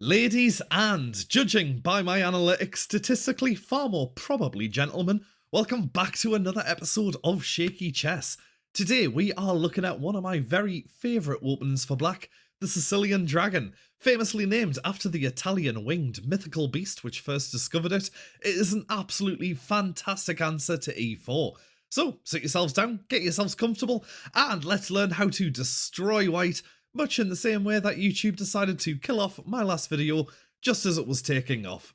Ladies and, judging by my analytics, statistically far more probably gentlemen, welcome back to another episode of Shaky Chess. Today we are looking at one of my very favourite weapons for black, the Sicilian Dragon. Famously named after the Italian winged mythical beast which first discovered it, it is an absolutely fantastic answer to e4. So sit yourselves down, get yourselves comfortable, and let's learn how to destroy white, much in the same way that YouTube decided to kill off my last video just as it was taking off.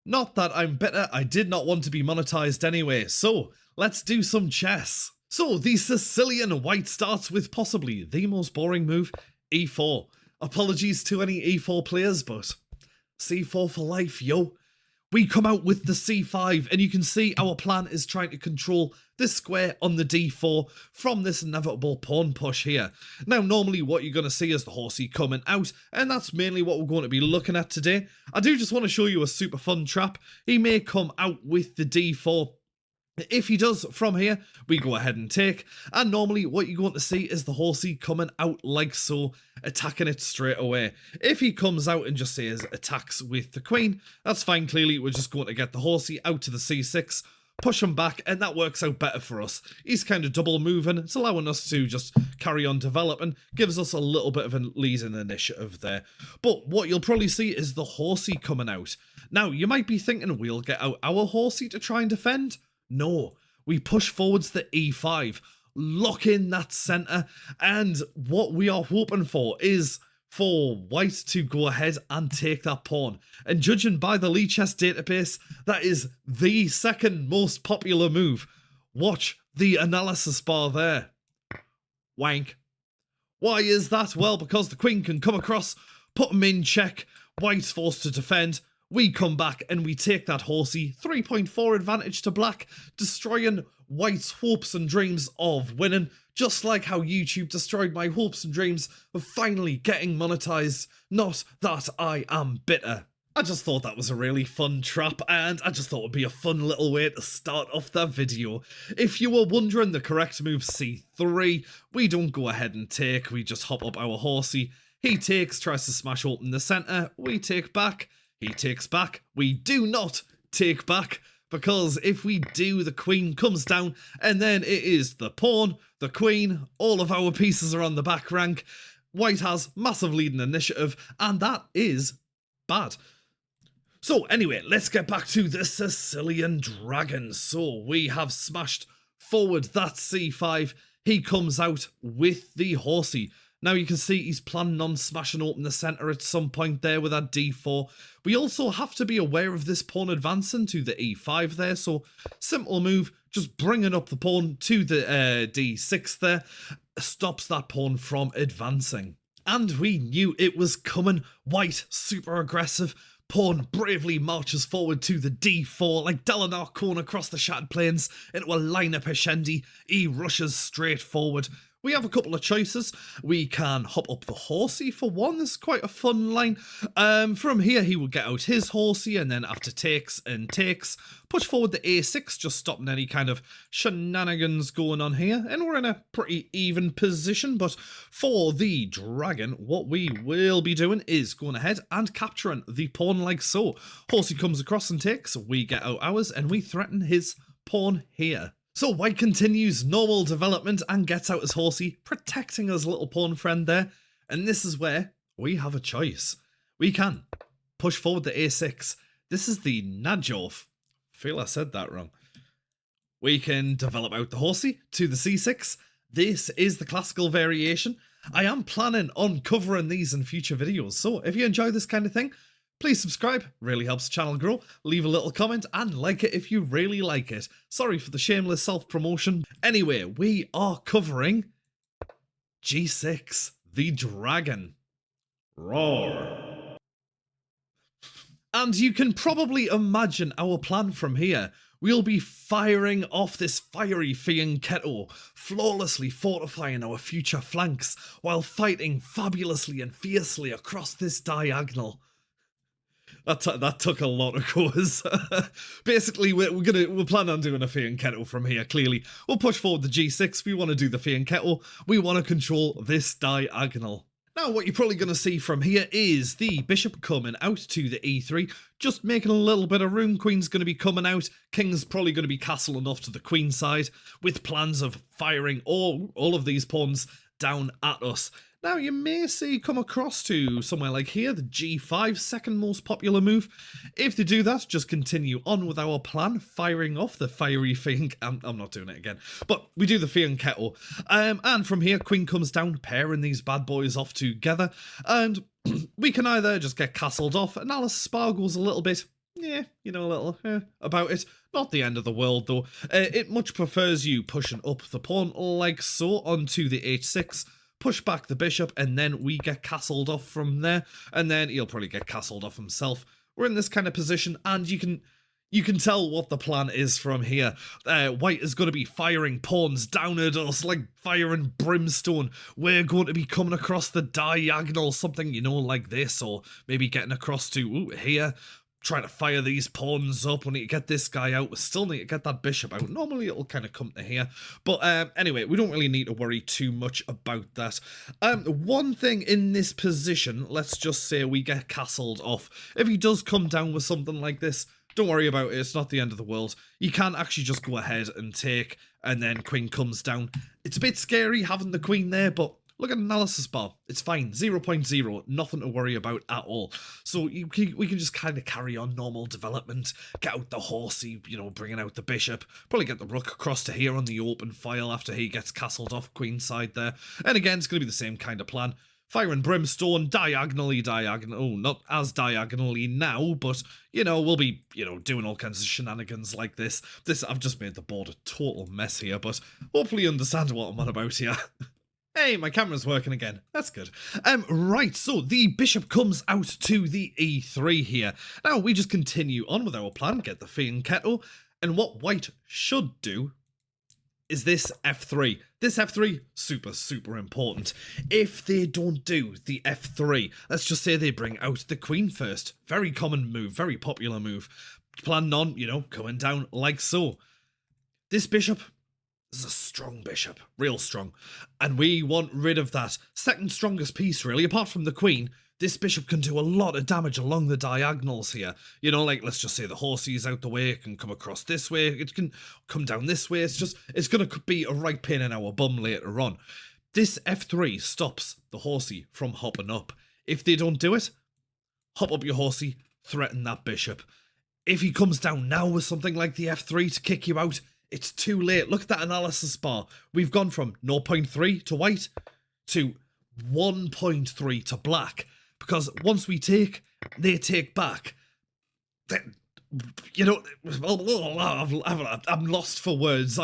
Not that I'm bitter, I did not want to be monetized anyway, so let's do some chess. So the Sicilian white starts with possibly the most boring move, e4. Apologies to any e4 players, but c4 for life, yo. We come out with the c5, and you can see our plan is trying to control this square on the d4 from this inevitable pawn push here. Now, normally what you're going to see is the horsey coming out, and that's mainly what we're going to be looking at today. I do just want to show you a super fun trap. He may come out with the d4. If he does, from here, we go ahead and take, and normally what you're going to see is the horsey coming out like so, attacking it straight away. If he comes out and just says attacks with the queen, that's fine. Clearly we're just going to get the horsey out to the c6, push him back, and that works out better for us. He's kind of double moving, it's allowing us to just carry on developing, gives us a little bit of a lead in initiative there. But what you'll probably see is the horsey coming out. Now, you might be thinking we'll get out our horsey to try and defend. No, we push forwards the e5, lock in that centre, and what we are hoping for is for white to go ahead and take that pawn. And judging by the Lee Chess database, that is the second most popular move. Watch the analysis bar there. Wank. Why is that? Well, because the queen can come across, put him in check, white's forced to defend. We come back and we take that horsey, 3.4 advantage to black, destroying white's hopes and dreams of winning, just like how YouTube destroyed my hopes and dreams of finally getting monetized. Not that I am bitter. I just thought that was a really fun trap, and I just thought it would be a fun little way to start off that video. If you were wondering, the correct move c3, we don't go ahead and take, we just hop up our horsey. He takes, tries to smash open the centre, we take back. He takes back. We do not take back, because if we do, the queen comes down, and then it is the pawn, the queen, all of our pieces are on the back rank. White has massive lead in initiative, and that is bad. So anyway, let's get back to the Sicilian Dragon. So we have smashed forward that c5. He comes out with the horsey. Now you can see he's planning on smashing open the centre at some point there with that d4. We also have to be aware of this pawn advancing to the e5 there, so simple move, just bringing up the pawn to the d6 there, stops that pawn from advancing. And we knew it was coming. White, super aggressive. Pawn bravely marches forward to the d4 like Dalinar Khan across the Shattered Plains into a line of Pashendi. He rushes straight forward. We have a couple of choices. We can hop up the horsey for one. This is quite a fun line. From here, he will get out his horsey, and then after takes and takes, push forward the a6, just stopping any kind of shenanigans going on here. And we're in a pretty even position. But for the dragon, what we will be doing is going ahead and capturing the pawn like so. Horsey comes across and takes. We get out ours, and we threaten his pawn here. So white continues normal development and gets out his horsey, protecting his little pawn friend there. And this is where we have a choice. We can push forward the a6. This is the Najov. I feel I said that wrong. We can develop out the horsey to the c6. This is the classical variation. I am planning on covering these in future videos. So if you enjoy this kind of thing, please subscribe, really helps the channel grow, leave a little comment and like it if you really like it. Sorry for the shameless self-promotion. Anyway, we are covering g6, the dragon. Roar. And you can probably imagine our plan from here. We'll be firing off this fiery fianchettoed, flawlessly fortifying our future flanks while fighting fabulously and fiercely across this diagonal. That took a lot of goes. Basically, we're planning on doing a fianchettoed from here. Clearly, we'll push forward the g6. We want to do the fianchettoed. We want to control this diagonal. Now, what you're probably going to see from here is the bishop coming out to the e3, just making a little bit of room. Queen's going to be coming out. King's probably going to be castling off to the queen side with plans of firing all of these pawns down at us. Now, you may see come across to somewhere like here, the g5, second most popular move. If they do that, just continue on with our plan, firing off the fiery fianchettoed. I'm not doing it again, but we do the fianchettoed. And from here, queen comes down, pairing these bad boys off together, and we can either just get castled off. Analysis Spar goes a little bit, yeah, you know, a little about it. Not the end of the world, though. It much prefers you pushing up the pawn like so onto the h6, push back the bishop, and then we get castled off from there, and then he'll probably get castled off himself. We're in this kind of position, and you can tell what the plan is from here. White is going to be firing pawns down at us like fire and brimstone. We're going to be coming across the diagonal, something, you know, like this, or maybe getting across to here. Trying to fire these pawns up. We need to get this guy out. We still need to get that bishop out. Normally it'll kind of come to here. But anyway, we don't really need to worry too much about that. One thing in this position, let's just say we get castled off. If he does come down with something like this, don't worry about it. It's not the end of the world. You can actually just go ahead and take, and then queen comes down. It's a bit scary having the queen there, but look at analysis bar. It's fine. 0.0. Nothing to worry about at all. So we can just kind of carry on normal development. Get out the horsey, you know, bringing out the bishop. Probably get the rook across to here on the open file after he gets castled off queen side there. And again, it's going to be the same kind of plan. Fire and brimstone, diagonal. Oh, not as diagonally now, but, you know, we'll be, you know, doing all kinds of shenanigans like this. I've just made the board a total mess here, but hopefully you understand what I'm on about here. Hey, my camera's working again. That's good. Right, so the bishop comes out to the e3 here. Now, we just continue on with our plan, get the fianchettoed, and what white should do is this f3. This f3, super important. If they don't do the f3, let's just say they bring out the queen first. Very common move, very popular move. Planning on, you know, coming down like so. This bishop is a strong bishop, real strong, and we want rid of that second strongest piece, really, apart from the queen. This bishop can do a lot of damage along the diagonals here. You know, like, let's just say the horsey is out the way, it can come across this way, it can come down this way. It's going to be a right pain in our bum later on. This f3 stops the horsey from hopping up. If they don't do it, hop up your horsey, threaten that bishop. If he comes down now with something like the f3 to kick you out, it's too late. Look at that analysis bar. We've gone from 0.3 to white to 1.3 to black. Because once we take, they take back. You know, I'm lost for words.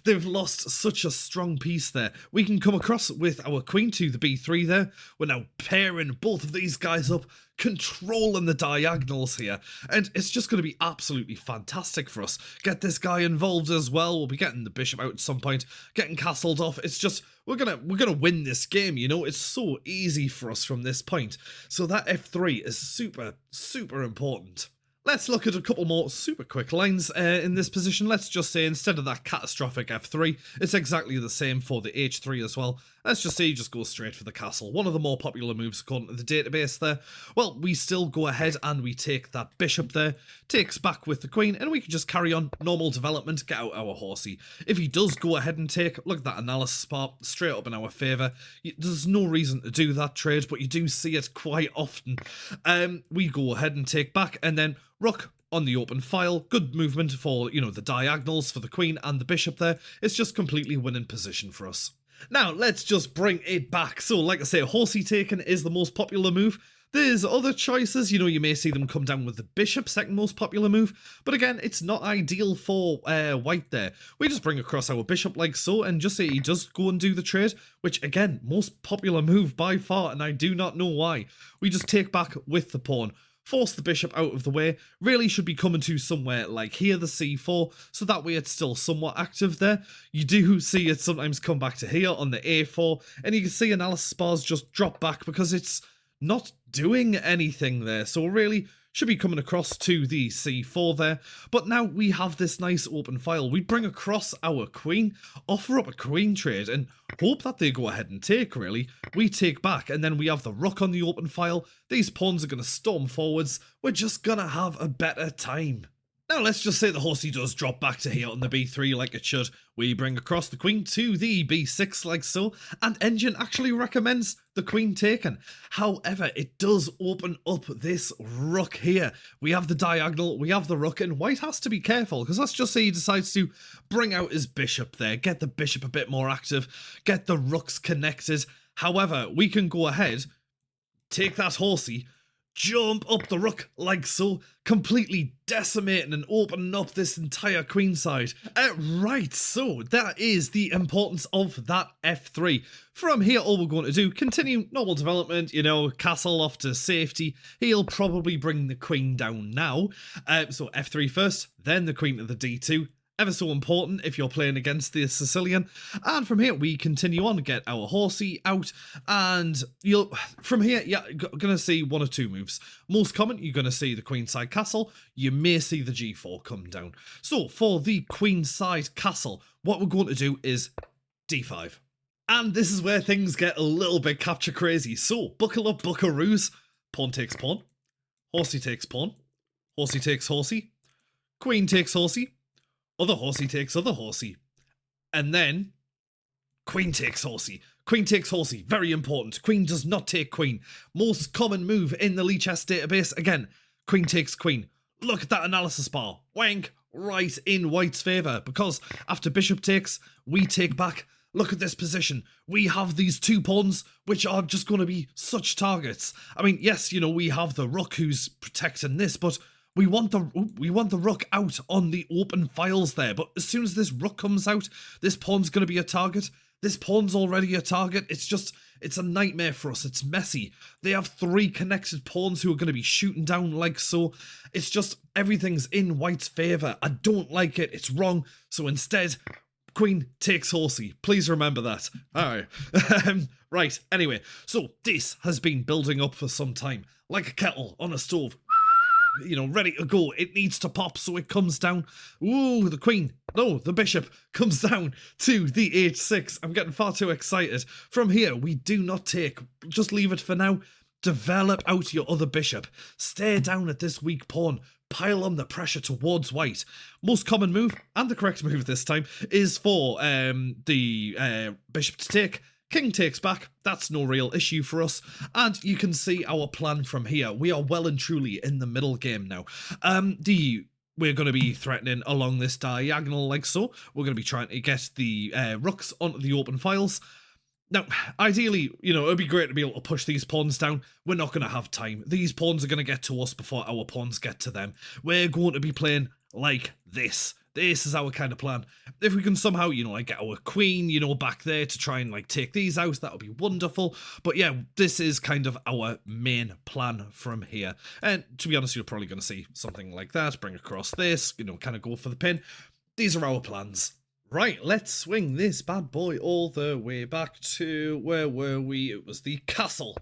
They've lost such a strong piece there. We can come across with our queen to the b3 there. We're now pairing both of these guys up, controlling the diagonals here, and it's just going to be absolutely fantastic for us. Get this guy involved as well. We'll be getting the bishop out at some point, getting castled off. It's just we're gonna win this game. You know, it's so easy for us from this point. So that f3 is super important. Let's look at a couple more super quick lines in this position. Let's just say instead of that catastrophic f3, it's exactly the same for the h3 as well. Let's just say you just go straight for the castle. One of the more popular moves according to the database there. Well, we still go ahead and we take that bishop there, takes back with the queen, and we can just carry on normal development, get out our horsey. If he does go ahead and take, look at that analysis part, straight up in our favour. There's no reason to do that trade, but you do see it quite often. We go ahead and take back, and then rook on the open file. Good movement for, you know, the diagonals for the queen and the bishop there. It's just completely winning position for us. Now, let's just bring it back. So, like I say, horsey taken is the most popular move. There's other choices, you know, you may see them come down with the bishop, second most popular move, but again, it's not ideal for white there. We just bring across our bishop like so, and just say he does go and do the trade, which again, most popular move by far, and I do not know why. We just take back with the pawn, force the bishop out of the way, really should be coming to somewhere like here, the c4, so that way it's still somewhat active there. You do see it sometimes come back to here on the a4, and you can see analysis bars just drop back because it's not doing anything there, so really should be coming across to the c4 there, but now we have this nice open file. We bring across our queen, offer up a queen trade, and hope that they go ahead and take, really. We take back, and then we have the rook on the open file. These pawns are going to storm forwards. We're just going to have a better time. Now let's just say the horsey does drop back to here on the b3 like it should. We bring across the queen to the b6 like so, and Engine actually recommends the queen taken. However, it does open up this rook here. We have the diagonal, we have the rook, and white has to be careful, because let's just say he decides to bring out his bishop there, get the bishop a bit more active, get the rooks connected. However, we can go ahead, take that horsey, jump up the rook like so, completely decimating and opening up this entire queenside. Right, so that is the importance of that f3. From here, all we're going to do, continue normal development, you know, castle off to safety. He'll probably bring the queen down now. So f3 first, then the queen to the d2. Ever so important if you're playing against the Sicilian. And from here, we continue on, get our horsey out, and you'll, from here, yeah, gonna see one or two moves. Most common, you're gonna see the queenside castle. You may see the g4 come down. So for the queenside castle, what we're going to do is d5. And this is where things get a little bit capture crazy. So buckle up, buckaroos. Pawn takes pawn. Horsey takes pawn. Horsey takes horsey. Queen takes horsey. Other horsey takes other horsey. And then queen takes horsey. Queen takes horsey. Very important. Queen does not take queen. Most common move in the Lee chess database. Again, queen takes queen. Look at that analysis bar. Wank. Right in white's favour. Because after bishop takes, we take back. Look at this position. We have these two pawns, which are just going to be such targets. I mean, yes, you know, we have the rook who's protecting this, but we want the rook out on the open files there, but as soon as this rook comes out, this pawn's going to be a target. This pawn's already a target. It's a nightmare for us. It's messy. They have three connected pawns who are going to be shooting down like so. It's just everything's in white's favour. I don't like it. It's wrong. So instead, queen takes horsey. Please remember that. All right. Right. Anyway, so this has been building up for some time, like a kettle on a stove. You know, ready to go. It needs to pop, so it comes down. Ooh, the queen. No, the bishop comes down to the h6. I'm getting far too excited. From here, we do not take. Just leave it for now. Develop out your other bishop. Stare down at this weak pawn. Pile on the pressure towards white. Most common move, and the correct move this time, is for the bishop to take. King takes back, that's no real issue for us, and you can see our plan from here. We are well and truly in the middle game now. We're going to be threatening along this diagonal like so. We're going to be trying to get the rooks onto the open files. Now, ideally, you know, it'd be great to be able to push these pawns down. We're not going to have time. These pawns are going to get to us before our pawns get to them. We're going to be playing like this. This is our kind of plan. If we can somehow, you know, like get our queen, you know, back there to try and like take these out, that would be wonderful. But yeah, this is kind of our main plan from here. And to be honest, you're probably going to see something like that. Bring across this, you know, kind of go for the pin. These are our plans. Right, let's swing this bad boy all the way back to, where were we? It was the castle.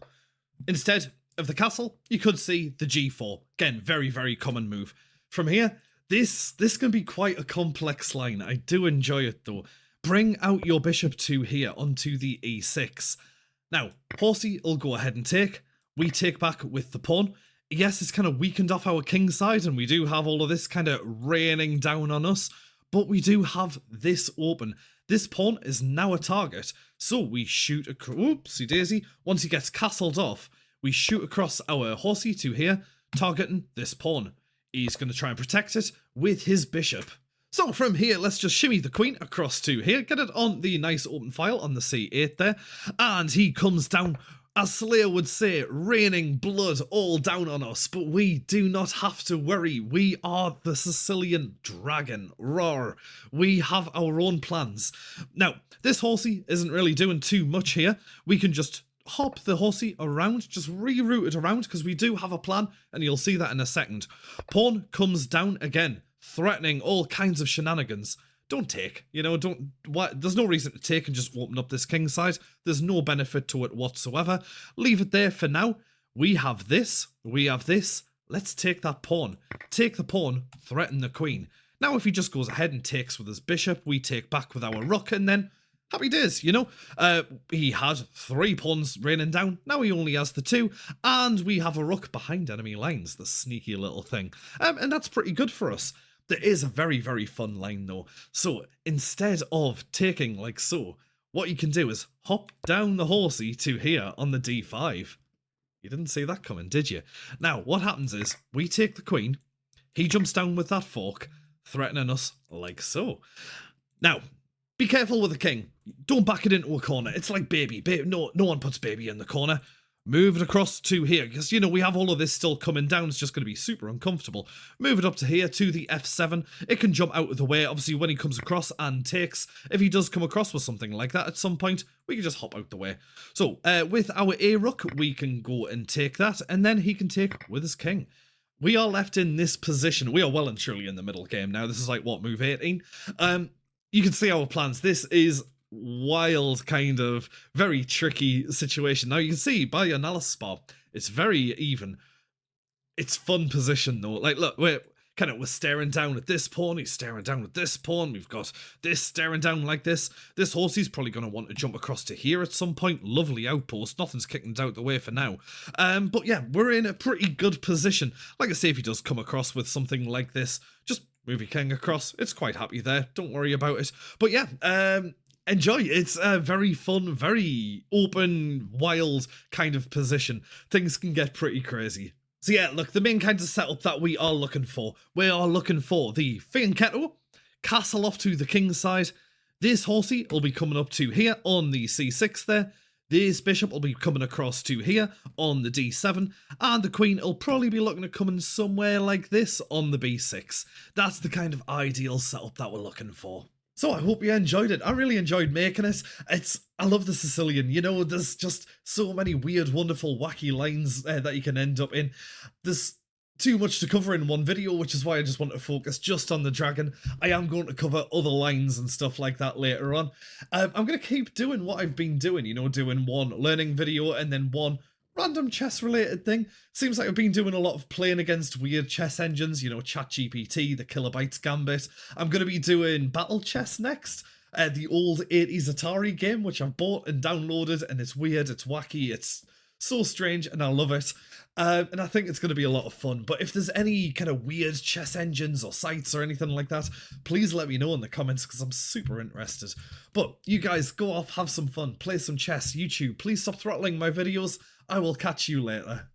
Instead of the castle, you could see the g4. Again, very, very common move. From here, this can be quite a complex line. I do enjoy it though. Bring out your bishop to here onto the e6. Now, horsey will go ahead and take. We take back with the pawn. Yes, it's kind of weakened off our king side, and we do have all of this kind of raining down on us, but we do have this open. This pawn is now a target, so we shoot across. Oopsie daisy. Once he gets castled off, we shoot across our horsey to here, targeting this pawn. He's going to try and protect it with his bishop. So from here, let's just shimmy the queen across to here, get it on the nice open file on the c8 there, and he comes down, as Slayer would say, raining blood all down on us, but we do not have to worry. We are the Sicilian Dragon. Roar. We have our own plans. Now, this horsey isn't really doing too much here. We can just hop the horsey around, just reroute it around, because we do have a plan, and you'll see that in a second. Pawn comes down again, threatening all kinds of shenanigans. Don't take, you know, there's no reason to take and just open up this king side. There's no benefit to it whatsoever. Leave it there for now. We have this, let's take that pawn. Take the pawn, threaten the queen. Now if he just goes ahead and takes with his bishop, we take back with our rook, and then happy days, you know? He had 3 pawns raining down, now he only has the 2, and we have a rook behind enemy lines, the sneaky little thing. And that's pretty good for us. There is a very, very fun line though. So instead of taking like so, what you can do is hop down the horsey to here on the d5. You didn't see that coming, did you? Now, what happens is, we take the queen, he jumps down with that fork, threatening us like so. Now, be careful with the king. Don't back it into a corner. It's like baby. No one puts baby in the corner. Move it across to here, because, you know, we have all of this still coming down. It's just going to be super uncomfortable. Move it up to here, to the f7. It can jump out of the way, obviously, when he comes across and takes. If he does come across with something like that at some point, we can just hop out the way. So, with our a-rook, we can go and take that, and then he can take with his king. We are left in this position. We are well and truly in the middle game now. This is like, what, move 18? You can see our plans. This is wild, kind of very tricky situation. Now you can see by analysis bar, it's very even. It's fun position though. Like, look, we're staring down at this pawn, he's staring down at this pawn, we've got this staring down like this. This horsey's probably going to want to jump across to here at some point. Lovely outpost, nothing's kicking it out the way for now. But yeah, we're in a pretty good position. Like I say, if he does come across with something like this, just move your king across. It's quite happy there, don't worry about it. But yeah, enjoy. It's a very fun, very open, wild kind of position. Things can get pretty crazy. So yeah, look, the main kind of setup that we are looking for the fianchettoed, castle off to the kingside. This horsey will be coming up to here on the c6 there. This bishop will be coming across to here on the d7, and the queen will probably be looking at coming somewhere like this on the b6. That's the kind of ideal setup that we're looking for. So I hope you enjoyed it. I really enjoyed making it. I love the Sicilian, you know, there's just so many weird, wonderful, wacky lines that you can end up in. There's too much to cover in one video, which is why I just want to focus just on the dragon. I am going to cover other lines and stuff like that later on. I'm going to keep doing what I've been doing, you know, doing one learning video and then one random chess related thing. Seems like I've been doing a lot of playing against weird chess engines, you know, ChatGPT, the Kilobytes Gambit. I'm going to be doing Battle Chess next. The old 80s Atari game, which I've bought and downloaded, and it's weird, it's wacky, it's so strange, and I love it. And I think it's going to be a lot of fun. But if there's any kind of weird chess engines or sites or anything like that, please let me know in the comments, because I'm super interested. But you guys go off, have some fun, play some chess, YouTube. Please stop throttling my videos. I will catch you later.